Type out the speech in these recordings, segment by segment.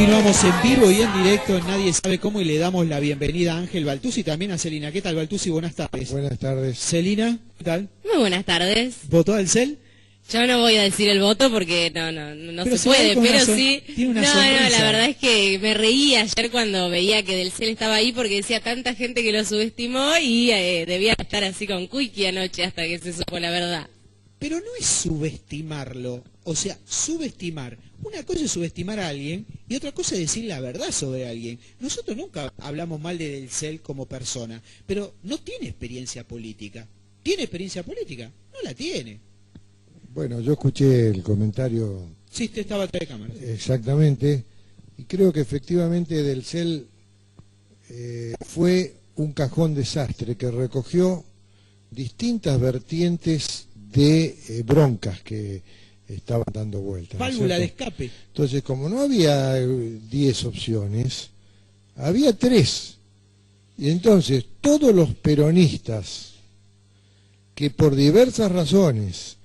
Continuamos en vivo y en directo en Nadie Sabe Cómo y le damos la bienvenida a Ángel Baltuzzi y también a Celina. ¿Qué tal, Baltuzzi? Buenas tardes. Buenas tardes. Celina, ¿qué tal? Muy buenas tardes. ¿Votó al CEL? Yo no voy a decir el voto porque no Pero se puede, pero sí. Tiene una No, sonrisa. la verdad es que me reí ayer cuando veía que Del CEL estaba ahí porque decía tanta gente que lo subestimó y debía estar así con Cuiqui anoche hasta que se supo la verdad. Pero no es subestimarlo, o sea, subestimar. Una cosa es subestimar a alguien y otra cosa es decir la verdad sobre alguien. Nosotros nunca hablamos mal de Del CEL como persona, pero no tiene experiencia política. ¿Tiene experiencia política? No la tiene. Bueno, yo escuché el comentario. Sí, usted estaba atrás de cámara. Exactamente, y creo que efectivamente Del CEL fue un cajón desastre que recogió distintas vertientes de broncas que estaban dando vueltas. Válvula de escape. Entonces, como no había 10 opciones, había 3. Y entonces todos los peronistas que por diversas razones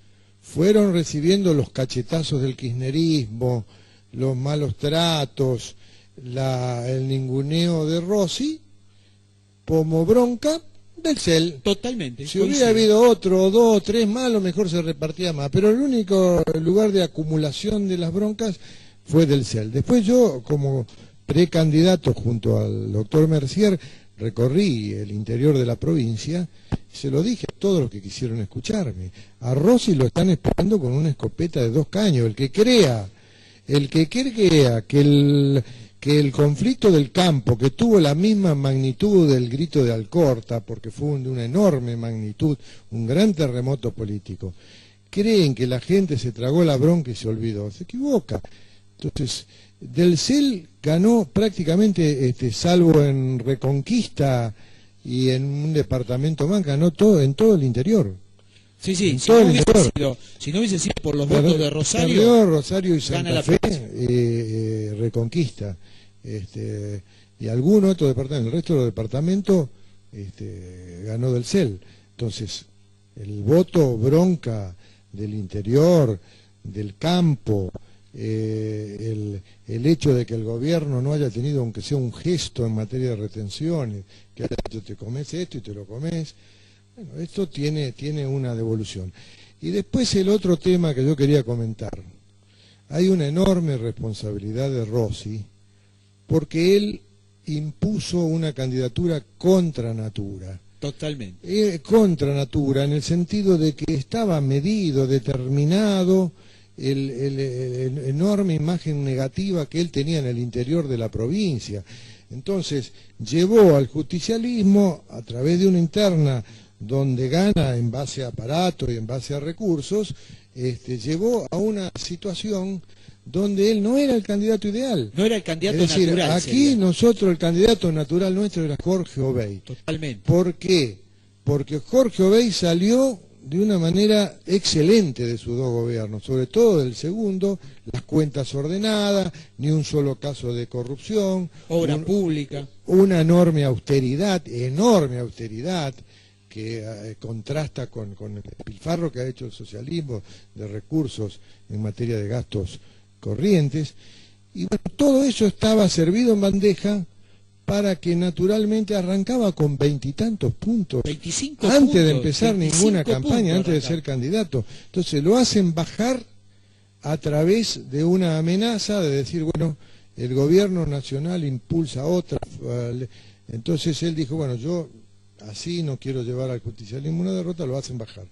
fueron recibiendo los cachetazos del kirchnerismo, los malos tratos, el ninguneo de Rossi, como bronca del CEL. Totalmente. Si hubiera habido otro, 2, 3 más, a lo mejor se repartía más. Pero el único lugar de acumulación de las broncas fue del CEL. Después yo, como precandidato junto al doctor Mercier, recorrí el interior de la provincia, se lo dije a todos los que quisieron escucharme. A Rossi lo están esperando con una escopeta de 2 caños. El que crea que el conflicto del campo, que tuvo la misma magnitud del grito de Alcorta, porque fue de una enorme magnitud, un gran terremoto político, creen que la gente se tragó la bronca y se olvidó. Se equivoca. Entonces, Del CEL ganó prácticamente, salvo en Reconquista y en un departamento más, ganó todo en todo el interior. Sí, si no hubiese sido por los votos de Rosario, perdió Rosario y Santa gana la Fe, Reconquista, y algún otro departamento. El resto de los departamentos ganó Del CEL. Entonces, el voto bronca del interior, del campo, el hecho de que el gobierno no haya tenido, aunque sea un gesto en materia de retenciones, que haya dicho te comes esto y te lo comes, bueno, esto tiene una devolución. Y después el otro tema que yo quería comentar, hay una enorme responsabilidad de Rossi, porque él impuso una candidatura contra natura. Totalmente. Contra natura, en el sentido de que estaba medido, determinado, el enorme imagen negativa que él tenía en el interior de la provincia. Entonces llevó al justicialismo a través de una interna donde gana en base a aparato y en base a recursos, llevó a una situación donde él no era el candidato ideal. No era el candidato es decir, natural. Aquí sería. Nosotros, el candidato natural nuestro era Jorge Obey. Totalmente. ¿Por qué? Porque Jorge Obey salió de una manera excelente de sus 2 gobiernos, sobre todo del segundo, las cuentas ordenadas, ni un solo caso de corrupción, obra pública, una enorme austeridad que contrasta con el despilfarro que ha hecho el socialismo de recursos en materia de gastos corrientes, y bueno, todo eso estaba servido en bandeja para que naturalmente arrancaba con 20 y tantos puntos, 25 antes puntos, de empezar ninguna campaña, antes de ser candidato. Entonces lo hacen bajar a través de una amenaza de decir, bueno, el gobierno nacional impulsa otra. Entonces él dijo, bueno, yo así no quiero llevar al justicialismo una derrota, lo hacen bajar.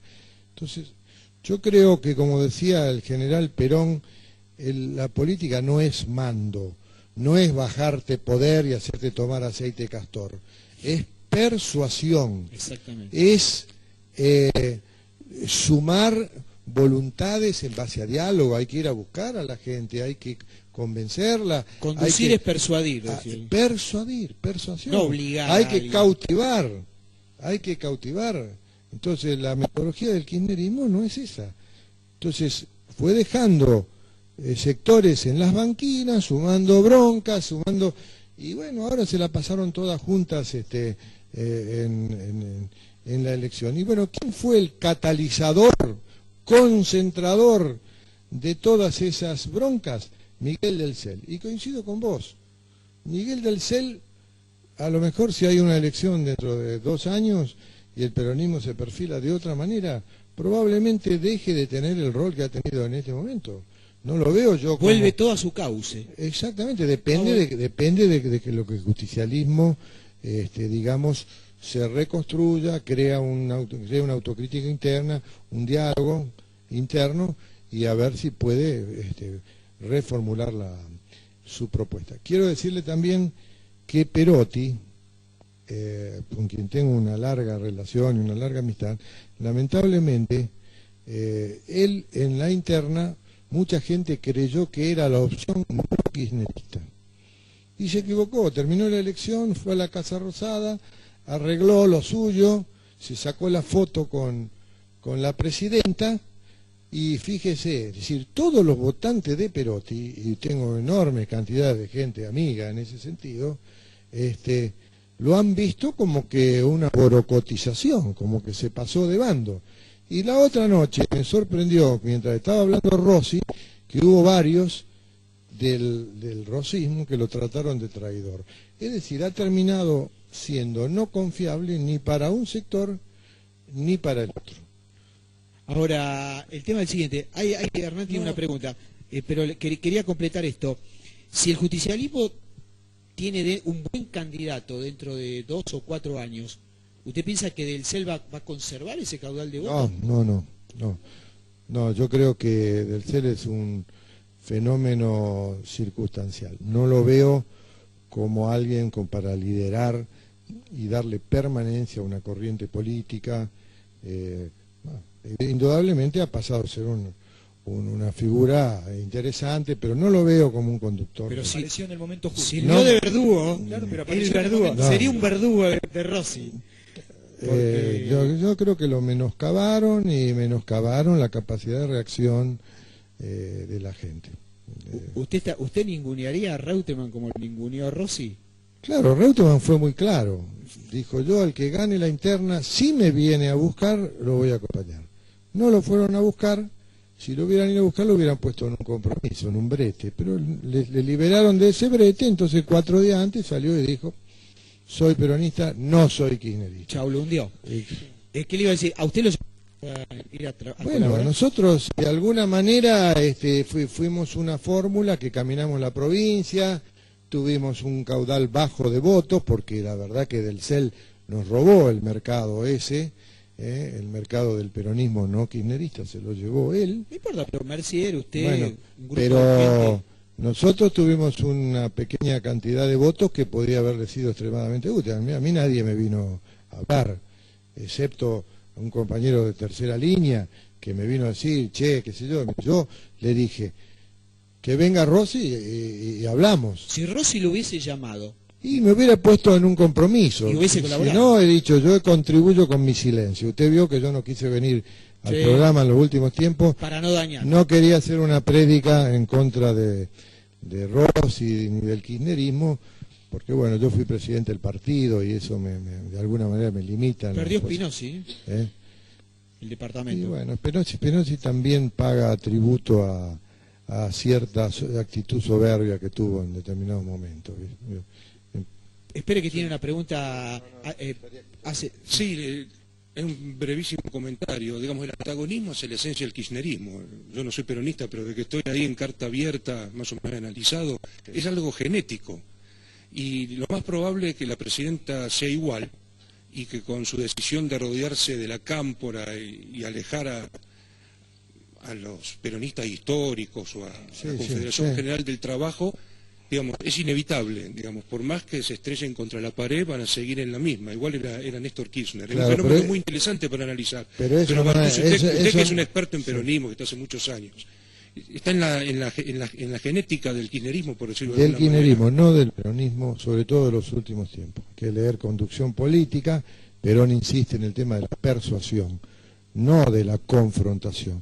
Entonces yo creo que, como decía el general Perón, la política no es mando, no es bajarte poder y hacerte tomar aceite castor, es persuasión. Exactamente. Es sumar voluntades en base a diálogo, hay que ir a buscar a la gente, hay que convencerla. Conducir es persuadir. Persuasión. No obligar. Hay que cautivar. Entonces la metodología del kirchnerismo no es esa. Entonces fue dejando sectores en las banquinas, sumando broncas, y bueno, ahora se la pasaron todas juntas en la elección. Y bueno, ¿quién fue el catalizador, concentrador de todas esas broncas? Miguel del Cel. Y coincido con vos. Miguel del Cel, a lo mejor si hay una elección dentro de 2 años y el peronismo se perfila de otra manera, probablemente deje de tener el rol que ha tenido en este momento. No lo veo yo como... Vuelve todo a su cauce. Exactamente, depende de que lo que el justicialismo, digamos, se reconstruya, crea una autocrítica interna, un diálogo interno, y a ver si puede reformular su propuesta. Quiero decirle también que Perotti, con quien tengo una larga relación y una larga amistad, lamentablemente, él en la interna, mucha gente creyó que era la opción no kirchnerista. Y se equivocó, terminó la elección, fue a la Casa Rosada, arregló lo suyo, se sacó la foto con la presidenta, y fíjese, es decir, todos los votantes de Perotti, y tengo enorme cantidad de gente amiga en ese sentido, lo han visto como que una borocotización, como que se pasó de bando. Y la otra noche me sorprendió, mientras estaba hablando Rossi, que hubo varios del rosismo que lo trataron de traidor. Es decir, ha terminado siendo no confiable ni para un sector ni para el otro. Ahora, el tema es el siguiente. Hernán tiene una pregunta, pero quería completar esto. Si el justicialismo tiene un buen candidato dentro de 2 o 4 años, ¿usted piensa que Del Cel va a conservar ese caudal de votos? No, yo creo que Del Cel es un fenómeno circunstancial. No lo veo como alguien para liderar y darle permanencia a una corriente política. Indudablemente ha pasado a ser una figura interesante, pero no lo veo como un conductor. Pero si apareció en el momento justo. Si no de verdugo, claro, pero el verdugo, sería un verdugo de Rossi. Yo creo que lo menoscabaron y menoscabaron la capacidad de reacción de la gente. ¿Usted ningunearía a Reutemann como lo ninguneó a Rossi? Claro, Reutemann fue muy claro. Dijo: yo al que gane la interna, si me viene a buscar, lo voy a acompañar. No lo fueron a buscar. Si lo hubieran ido a buscar, lo hubieran puesto en un compromiso, en un brete. Pero le liberaron de ese brete, entonces 4 días antes salió y dijo: soy peronista, no soy kirchnerista. Chau, lo hundió. ¿Qué le iba a decir? ¿A usted lo ir a Bueno, colaborar? nosotros de alguna manera fuimos una fórmula que caminamos la provincia, tuvimos un caudal bajo de votos, porque la verdad que Del Cel nos robó el mercado ese, el mercado del peronismo no kirchnerista, se lo llevó él. No importa, pero Mercier, usted... Bueno, un grupo de pero gente... nosotros tuvimos una pequeña cantidad de votos que podría haberle sido extremadamente útil. A mí nadie me vino a hablar, excepto un compañero de tercera línea que me vino a decir: che, qué sé yo. Yo le dije que venga Rossi y hablamos. Si Rossi lo hubiese llamado... Y me hubiera puesto en un compromiso. Y hubiese Si colaborado. no, he dicho: yo contribuyo con mi silencio. Usted vio que yo no quise venir al Sí. programa en los últimos tiempos. Para no dañar. No quería hacer una prédica en contra de Rossi ni del kirchnerismo, porque bueno, yo fui presidente del partido y eso de alguna manera me limita. en Perdió las cosas. Spinozzi, ¿Eh? el Y departamento. bueno, Spinozzi también paga tributo a cierta actitud soberbia que tuvo en determinados momentos. Espere que tiene una pregunta... Sí, es un brevísimo comentario. Digamos, el antagonismo es la esencia del kirchnerismo. Yo no soy peronista, pero de que estoy ahí en carta abierta, más o menos analizado, es algo genético. Y lo más probable es que la presidenta sea igual y que con su decisión de rodearse de la cámpora y alejar a los peronistas históricos o a la Confederación General del Trabajo, digamos, es inevitable, digamos, por más que se estrellen contra la pared, van a seguir en la misma. Igual era Néstor Kirchner. Es Claro, un fenómeno pero muy interesante para analizar. pero eso no Marcus, es- usted eso- que es un experto en peronismo, que está hace muchos años, está en la genética del kirchnerismo, por decirlo de Del alguna manera. kirchnerismo, no del peronismo, sobre todo de los últimos tiempos. Hay que leer Conducción Política. Perón insiste en el tema de la persuasión, no de la confrontación.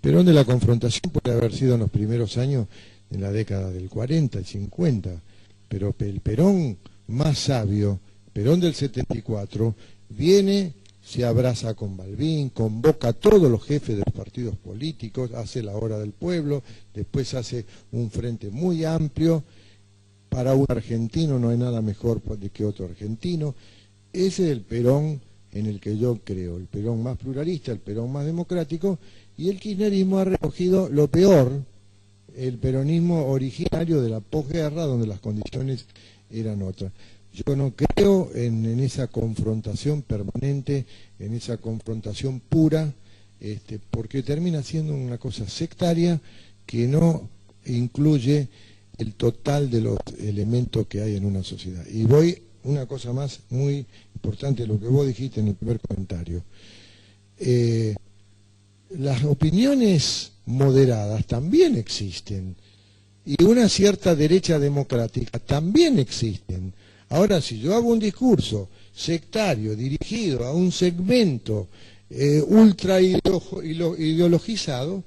Perón de la confrontación puede haber sido en los primeros años, en la década del 40 y 50, pero el Perón más sabio, Perón del 74, viene se abraza con Balbín, convoca a todos los jefes de los partidos políticos, hace la hora del pueblo, después hace un frente muy amplio. Para un argentino no hay nada mejor que otro argentino. Ese es el Perón en el que yo creo, el Perón más pluralista, el Perón más democrático, y el kirchnerismo ha recogido lo peor, el peronismo originario de la posguerra, donde las condiciones eran otras. Yo no creo en esa confrontación permanente, en esa confrontación pura, porque termina siendo una cosa sectaria que no incluye el total de los elementos que hay en una sociedad. Y voy, una cosa más muy importante, lo que vos dijiste en el primer comentario. Las opiniones moderadas también existen, y una cierta derecha democrática también existen. Ahora, si yo hago un discurso sectario dirigido a un segmento ultra ideologizado,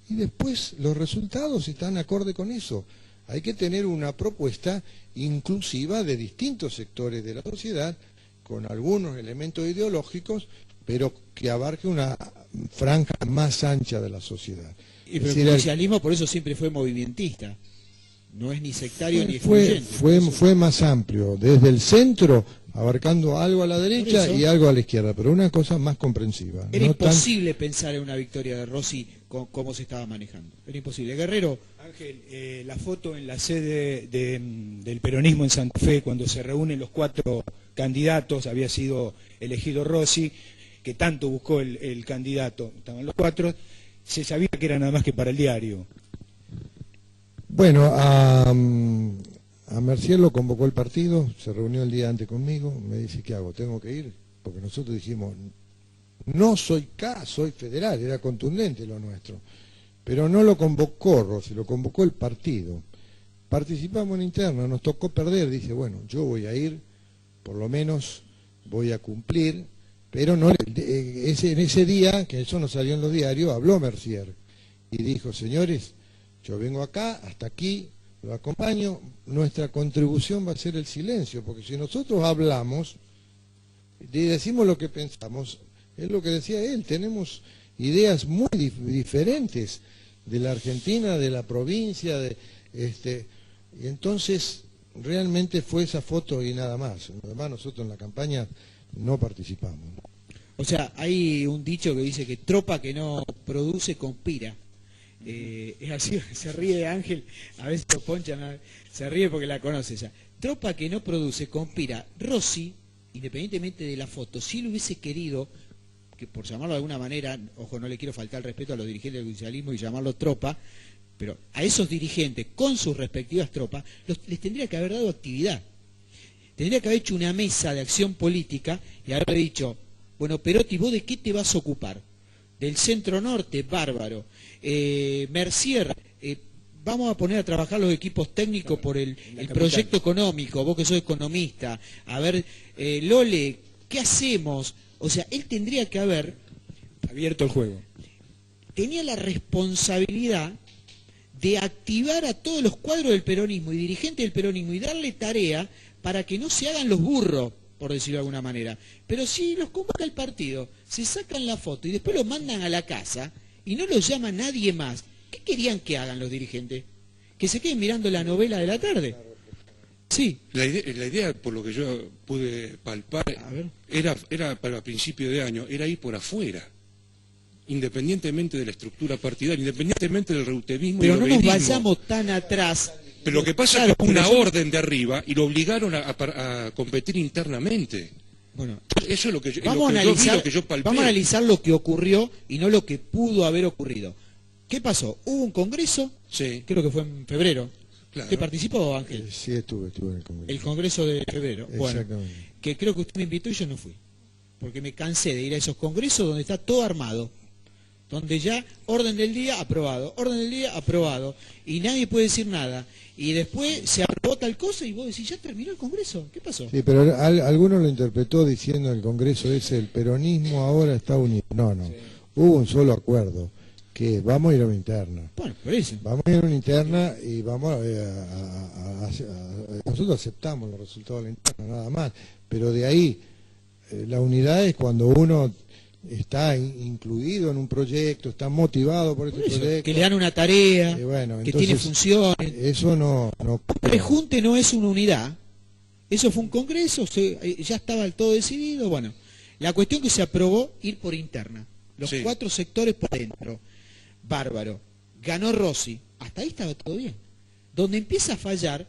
y después los resultados están acorde con eso. Hay que tener una propuesta inclusiva de distintos sectores de la sociedad, con algunos elementos ideológicos, pero que abarque una franja más ancha de la sociedad. Y pero el socialismo por eso siempre fue movimentista. No es ni sectario ni excluyente. Fue más amplio, desde el centro, abarcando algo a la derecha y algo a la izquierda, pero una cosa más comprensiva. Era imposible pensar en una victoria de Rossi cómo se estaba manejando. Era imposible. Guerrero. Ángel, la foto en la sede del peronismo en Santa Fe, cuando se reúnen los 4 candidatos, había sido elegido Rossi, que tanto buscó el candidato, estaban los 4, se sabía que era nada más que para el diario. Bueno, a Mercier lo convocó el partido, se reunió el día antes conmigo, me dice, ¿qué hago? ¿Tengo que ir? Porque nosotros dijimos, no soy K, soy federal, era contundente lo nuestro. Pero no lo convocó Rossi, lo convocó el partido. Participamos en interna, nos tocó perder, dije, bueno, yo voy a ir, por lo menos voy a cumplir, pero no en ese día, que eso no salió en los diarios, habló Mercier y dijo, señores, yo vengo acá, hasta aquí, lo acompaño, nuestra contribución va a ser el silencio, porque si nosotros hablamos y decimos lo que pensamos, es lo que decía él, tenemos ideas muy diferentes de la Argentina, de la provincia, y entonces realmente fue esa foto y nada más. Además nosotros en la campaña no participamos. O sea, hay un dicho que dice que tropa que no produce conspira. Es así, se ríe Ángel, a veces lo ponchan, se ríe porque la conoce esa. Tropa que no produce conspira. Rossi, independientemente de la foto, si él hubiese querido, que por llamarlo de alguna manera, ojo, no le quiero faltar el respeto a los dirigentes del socialismo y llamarlo tropa, pero a esos dirigentes con sus respectivas tropas les tendría que haber dado actividad. Tendría que haber hecho una mesa de acción política y haber dicho, bueno, Perotti, ¿vos de qué te vas a ocupar? Del centro norte, bárbaro. Mercier, vamos a poner a trabajar los equipos técnicos por el proyecto económico, vos que sos economista. A ver, Lole, ¿qué hacemos? O sea, él tendría que haber abierto el juego. Tenía la responsabilidad de activar a todos los cuadros del peronismo y dirigentes del peronismo y darle tarea para que no se hagan los burros, por decirlo de alguna manera. Pero si los convoca el partido, se sacan la foto y después los mandan a la casa y no los llama nadie más, ¿qué querían que hagan los dirigentes? ¿Que se queden mirando la novela de la tarde? Sí. La idea, por lo que yo pude palpar, era para principio de año, era ir por afuera, independientemente de la estructura partidaria, independientemente del reutevismo. Pero y no nos vayamos tan atrás. Pero lo que pasa es que una orden de arriba y lo obligaron a competir internamente. Bueno, eso es lo que yo, vamos a analizar lo que ocurrió y no lo que pudo haber ocurrido. ¿Qué pasó? Hubo un congreso, sí, creo que fue en febrero. Claro. ¿Usted participó, Ángel? Sí, estuve en el congreso. El congreso de febrero. Bueno, exactamente. Que creo que usted me invitó y yo no fui. Porque me cansé de ir a esos congresos donde está todo armado. Donde ya orden del día aprobado, orden del día aprobado. Y nadie puede decir nada. Y después se aprobó tal cosa y vos decís, ya terminó el congreso. ¿Qué pasó? Sí, pero alguno lo interpretó diciendo el congreso ese, el peronismo ahora está unido. No, sí. Hubo un solo acuerdo, que vamos a ir a una interna. Bueno, por eso. Vamos a ir a una interna y vamos nosotros aceptamos los resultados de la interna, nada más. Pero de ahí la unidad es cuando uno está incluido en un proyecto, está motivado por este proyecto. Que le dan una tarea, Bueno, que entonces, tiene funciones. Eso no. El rejunte no es una unidad. Eso fue un congreso, ya estaba todo decidido. Bueno, la cuestión que se aprobó ir por interna. Los 4 sectores por dentro. Bárbaro. Ganó Rossi. Hasta ahí estaba todo bien. Donde empieza a fallar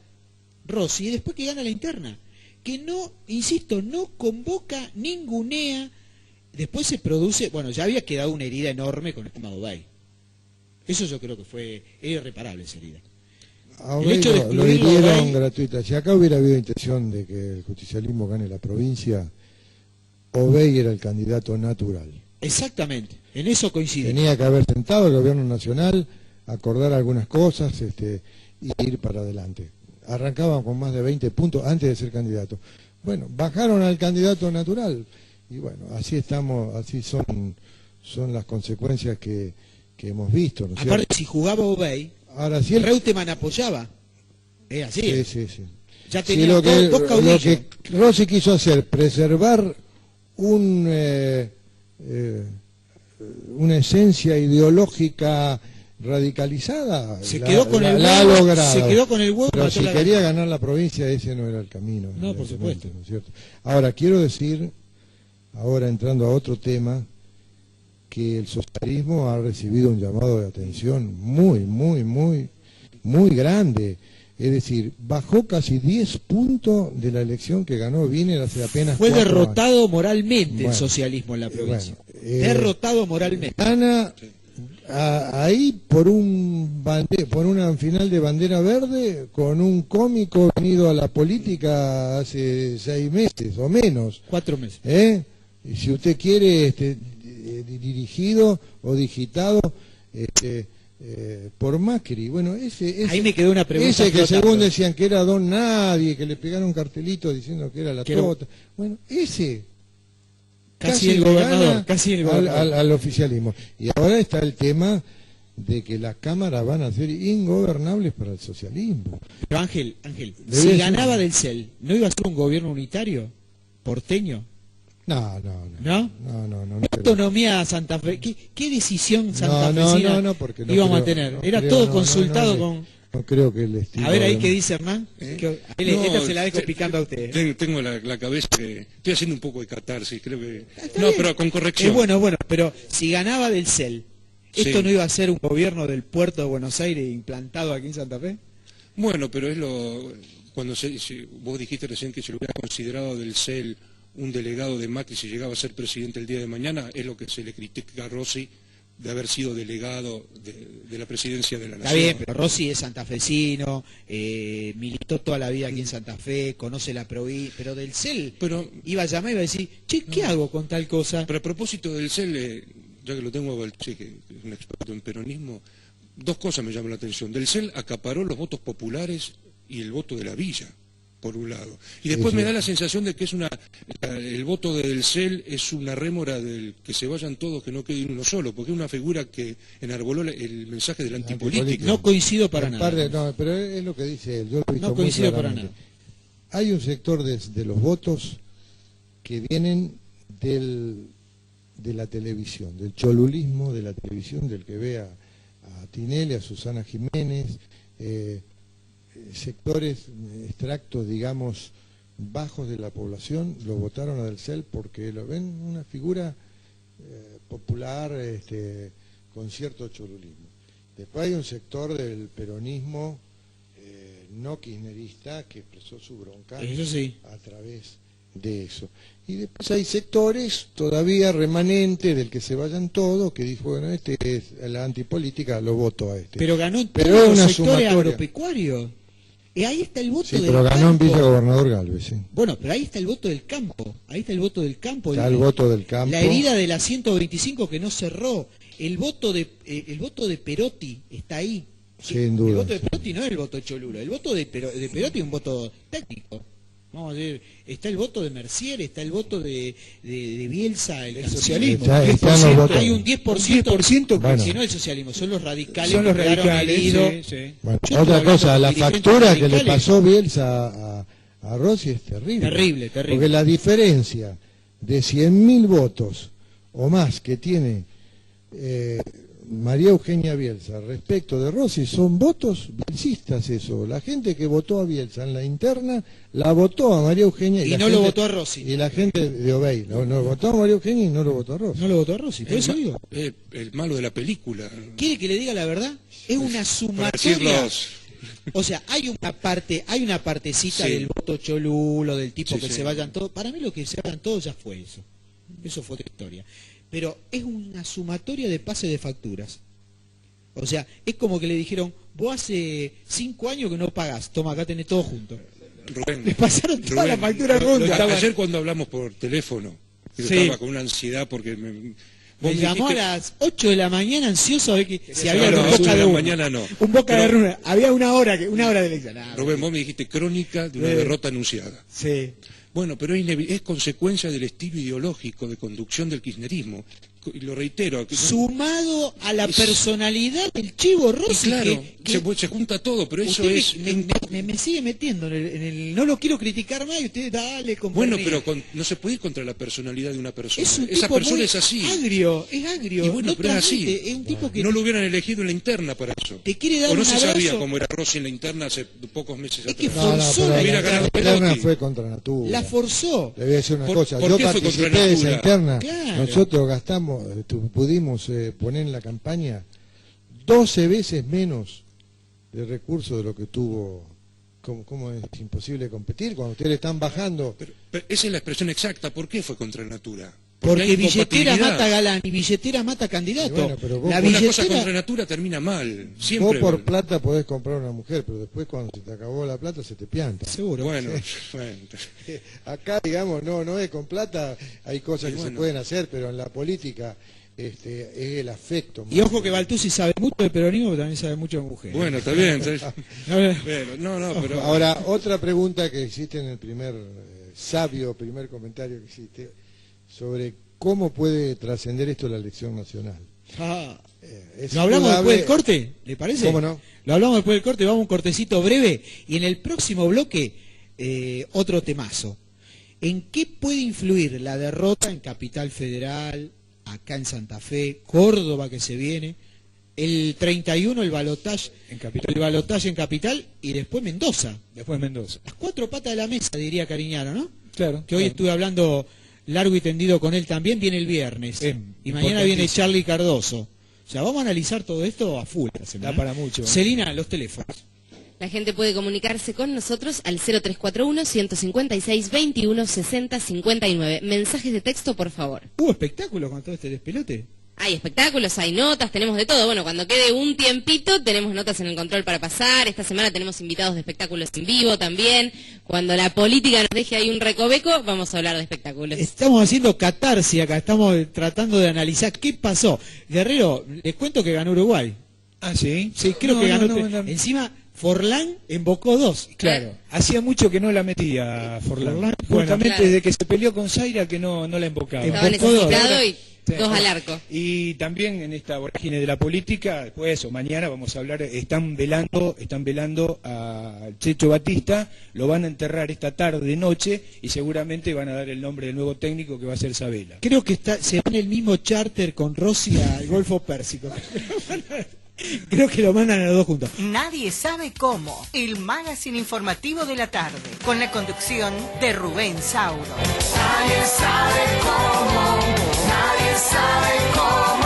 Rossi, y después que gana la interna. Que no, insisto, no convoca, ningunea. Después se produce, bueno, ya había quedado una herida enorme con el tema de Obey. Eso yo creo que era irreparable esa herida. A Obey lo hirieron gratuita. Si acá hubiera habido intención de que el justicialismo gane la provincia, Obey era el candidato natural. Exactamente, en eso coincide. Tenía que haber sentado el gobierno nacional, acordar algunas cosas y ir para adelante. Arrancaban con más de 20 puntos antes de ser candidato. Bueno, bajaron al candidato natural. Y bueno, así estamos, así son las consecuencias que hemos visto, ¿no es cierto? Aparte, si jugaba Obey, ahora sí, Reutemann apoyaba. Es así. Sí. Ya tenía lo que caudillos. Rossi quiso hacer, preservar una esencia ideológica radicalizada, Se quedó con el huevo. Pero si quería ganar la provincia, ese no era el camino. No, por supuesto. ¿No es cierto? Ahora, quiero decir, ahora entrando a otro tema, que el socialismo ha recibido un llamado de atención muy grande. Es decir, bajó casi 10 puntos de la elección que ganó Wiener hace apenas 4 años. Derrotado moralmente el socialismo en la provincia. Derrotado moralmente. Gana ahí por una final de bandera verde con un cómico venido a la política hace 6 meses o menos. 4 meses. Y si usted quiere, dirigido o digitado por Macri. Bueno, ahí me quedó una pregunta. Ese que según decían que era don nadie, que le pegaron cartelito diciendo que era la tota. Bueno, ese casi el gobernador, al oficialismo. Y ahora está el tema de que las cámaras van a ser ingobernables para el socialismo. Pero Ángel, si ganaba del CEL, ¿no iba a ser un gobierno unitario? ¿Porteño? No. ¿Qué autonomía Santa Fe? ¿Qué decisión santafesina porque íbamos a tener? Era todo consultado con... No creo que el estilo... A ver ahí qué dice Hernán. Esta se la dejo picando a usted. Tengo la cabeza que... Estoy haciendo un poco de catarsis, creo que... No, pero con corrección. Bueno, pero si ganaba del CEL, ¿esto no iba a ser un gobierno del puerto de Buenos Aires implantado aquí en Santa Fe? Bueno, pero es cuando vos dijiste recién que se lo hubiera considerado del CEL un delegado de Macri si llegaba a ser presidente el día de mañana, es lo que se le critica a Rossi de haber sido delegado de la presidencia de la Nación. Está bien, pero Rossi es santafesino, militó toda la vida aquí en Santa Fe, conoce la provincia, pero del CEL iba a llamar y iba a decir, che, ¿qué hago con tal cosa? Pero a propósito del CEL, ya que lo tengo a Balche, que es un experto en peronismo, 2 cosas me llaman la atención. Del CEL acaparó los votos populares y el voto de la villa, por un lado. Y después me da la sensación de que el voto del CEL es una rémora del que se vayan todos, que no quede uno solo, porque es una figura que enarboló el mensaje de la antipolítica. No coincido para nada. No, pero es lo que dice él. Yo lo he visto no coincido para nada. Hay un sector de los votos que vienen de la televisión, del cholulismo de la televisión, del que ve a Tinelli, a Susana Jiménez, sectores, extractos, digamos, bajos de la población, lo votaron a del CEL porque lo ven una figura popular con cierto cholulismo. Después hay un sector del peronismo no kirchnerista que expresó su bronca a través de eso. Y después hay sectores todavía remanentes del que se vayan todos, que dijo, bueno, este es la antipolítica, lo voto a este. Pero ganó en todos los sectores agropecuarios. Ahí está el voto del campo. Pero ganó en Villa Gobernador Galvez, sí. Bueno, pero ahí está el voto del campo. Ahí está el voto del campo. Está el voto del campo. La herida de la 125 que no cerró. El voto de Perotti está ahí. Sin duda. El voto de Perotti no es el voto de Cholulo. El voto de Perotti es un voto técnico. Vamos a decir, está el voto de Mercier, está el voto de Bielsa, el socialismo. Hay un 10%, bueno, si no el socialismo, son los radicales. Son los radicales, Bueno, otra cosa, la factura que le pasó Bielsa a Rossi es terrible. Terrible. Porque la diferencia de 100.000 votos o más que tiene María Eugenia Bielsa respecto de Rossi, son votos bielsistas eso. La gente que votó a Bielsa en la interna, la votó a María Eugenia. Y no lo votó a Rossi. Y la gente de Obey, no lo votó a María Eugenia y no lo votó a Rossi. No lo votó a Rossi, por eso digo. El malo de la película. ¿Quiere que le diga la verdad? Es una Para sumatoria. decirlos. O sea, hay una partecita Sí. del voto cholulo, del tipo Sí, que sí. se vayan todos. Para mí lo que se vayan todos ya fue eso. Eso fue otra historia. Pero es una sumatoria de pase de facturas. O sea, es como que le dijeron, vos hace 5 años que no pagás, toma, acá tenés todo junto. Rubén, Le pasaron toda la factura lo junta. estaba ayer cuando hablamos por teléfono. Yo Sí. estaba con una ansiedad porque vos Me llamó a dijiste- las 8 de la mañana ansioso a ver si había No, un no, boca 8 de de la uno. mañana no. Un boca de Pero- runa. Había una hora de elección. Rubén, vos me dijiste crónica de una derrota anunciada. Sí. Bueno, pero es consecuencia del estilo ideológico de conducción del kirchnerismo. Y lo reitero. Sumado a la Es- personalidad del Chivo Y Rossi. claro, que se junta todo, pero eso usted es... me sigue metiendo en el... No lo quiero criticar más y usted dale con Bueno, permiso. pero no se puede ir contra la personalidad de una persona. Es un Esa tipo persona muy es así. agrio, es agrio. Y bueno, no pero es así. transmite, es un tipo que No lo hubieran elegido en la interna para eso. te quiere dar O no un se abrazo. sabía cómo era Rossi en la interna hace pocos meses Es que atrás. No, no, forzó pero la la Hubiera ganado interna Perotti. fue contra natura. la forzó. Le voy a decir una ¿Por- cosa, por yo qué fue participé contra de esa natura? interna, Claro. nosotros gastamos, pudimos poner en la campaña 12 veces menos de recursos de lo que tuvo. ¿Cómo es imposible competir cuando ustedes le están bajando? Pero esa es la expresión exacta. ¿Por qué fue contra natura? Porque hay billetera incompatibilidad. mata galán y billetera mata candidato. Y bueno, pero vos- la Una Una cosa billetera... contra natura termina mal. Vos Siempre. por plata podés comprar una mujer, pero después cuando se te acabó la plata se te pianta. Seguro. Bueno, bueno. Acá, digamos, no es con plata, hay cosas que se bueno. pueden hacer, pero en la política es el afecto. Y ojo que Baltusi sabe mucho de peronismo, pero también sabe mucho de mujeres. Bueno, está bien. No, Pero, no, pero... Ahora, otra pregunta que existe en el primer sabio primer comentario que existe, sobre cómo puede trascender esto la elección nacional. Es ¿Lo hablamos indudable- después del corte? ¿Le parece? ¿Cómo no? Lo hablamos después del corte, vamos a un cortecito breve y en el próximo bloque otro temazo. ¿En qué puede influir la derrota en Capital Federal, acá en Santa Fe, Córdoba que se viene, el 31 el balotaje En Capital. el balotaje en Capital y después Mendoza? Después Mendoza. Las 4 patas de la mesa, diría Cariñano, ¿no? Claro. Que hoy estuve hablando largo y tendido con él también, viene el viernes. Y mañana viene Importantísimo. Charlie Cardoso. O sea, vamos a analizar todo esto a full esta semana. Da para mucho. Celina, los teléfonos. La gente puede comunicarse con nosotros al 0341-156-21-60-59. Mensajes de texto, por favor. ¿Hubo espectáculo con todo este despelote? Hay espectáculos, hay notas, tenemos de todo. Bueno, cuando quede un tiempito, tenemos notas en el control para pasar. Esta semana tenemos invitados de espectáculos en vivo también. Cuando la política nos deje ahí un recoveco, vamos a hablar de espectáculos. Estamos haciendo catarsis acá, estamos tratando de analizar qué pasó. Guerrero, les cuento que ganó Uruguay. Ah, ¿sí? Sí, creo No, que ganó. no, no. Encima, Forlán embocó 2. Claro. Hacía mucho que no la metía Forlán. Forlán, Justamente claro. desde que se peleó con Zaira que no la embocaba. Estaba embocó dos. necesitado y Sí. 2 al arco. Y también en esta vorágine de la política, después o mañana vamos a hablar, están velando a Checho Batista, lo van a enterrar esta tarde, noche, y seguramente van a dar el nombre del nuevo técnico que va a ser Sabela. Creo que se va en el mismo charter con Rossi al Golfo Pérsico. Creo que lo mandan a los dos juntos. Nadie sabe cómo. El magazine informativo de la tarde. Con la conducción de Rubén Sauro. Nadie sabe cómo. Nadie sabe cómo.